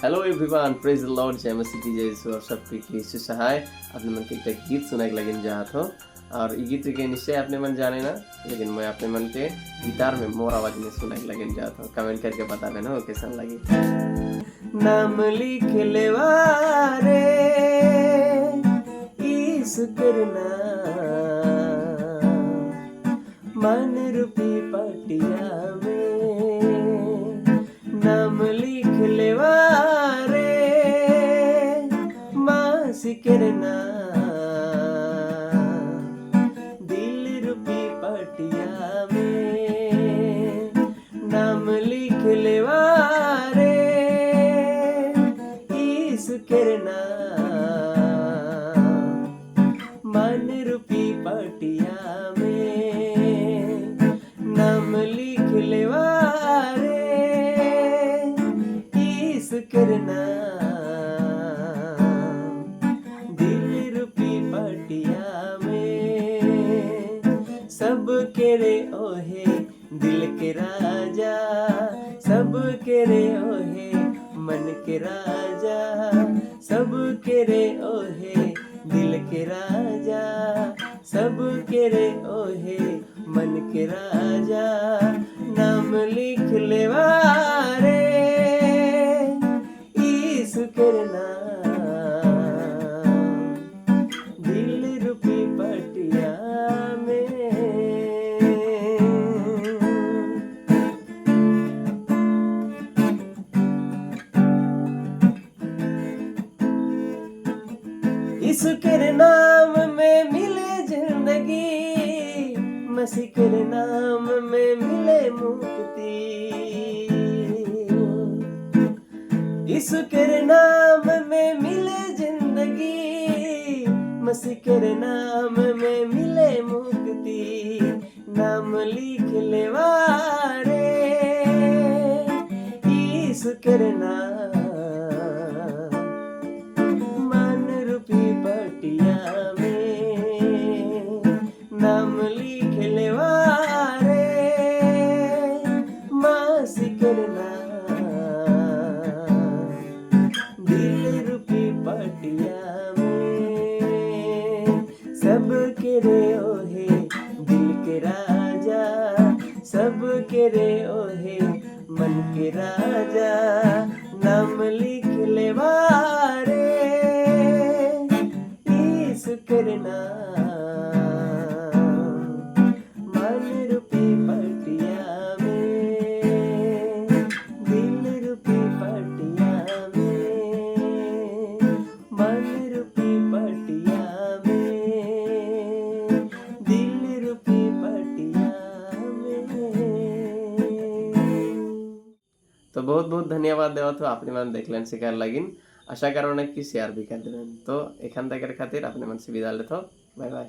Hello everyone, praise the Lord, जय मसीह की जय यीशु और सबके यीशु सहाय। अपने मन के एक गीत सुनाई लगिन जात हो और ये गीत के निश्चय अपने मन जाने ना, लेकिन मैं अपने मन के गिटार में मोर आवाज में सुनाई लगिन जात हो। कमेंट करके बता देना कैसा लगी। नाम लिख लेवारे यीशु करना मन रूपी पटिया में, नाम लिख लेवारे मासी करना दिल रूपी पटिया में, नाम लिख लेवारे यीशु करना मन रूपी पटिया में, नाम लिख लेवारे यीशु करना दिल रूपी पटिया में। सब के रे ओहे दिल के राजा, सब के रे ओहे मन के राजा, सब के रे ओहे दिल के राजा, सब के रे ओहे मन के राजा, नाम लिख लेवारे यीशु करना दिल रूपी पटिया में। यीशु के नाम में मिले जिंदगी, मसीह के नाम में मिले मुक्ति, यीशु के नाम में मिले जिंदगी, मसीह के नाम में मिले मुक्ति, नाम लिख लेवारे यीशु के नाम मन रूपी पटिया में, नाम लिख लेवारे मासी करना दिल रूपी पटिया में। सब के रे ओहे दिल के राजा, सब के रे ओहे मन के राजा, नाम लिख लेवारे यीशु करना मन रूपी पटिया में, दिल रूपी पटिया में, मन रूपी पटिया में, दिल रूपी पटिया में। तो बहुत बहुत धन्यवाद देवा तो आपने मन देखलें शिकार लगिन। आशा करो ना कि शेयर भी कर देवें। तो एखान तक खातिर अपने मन से विदा लेते हो। Bye bye.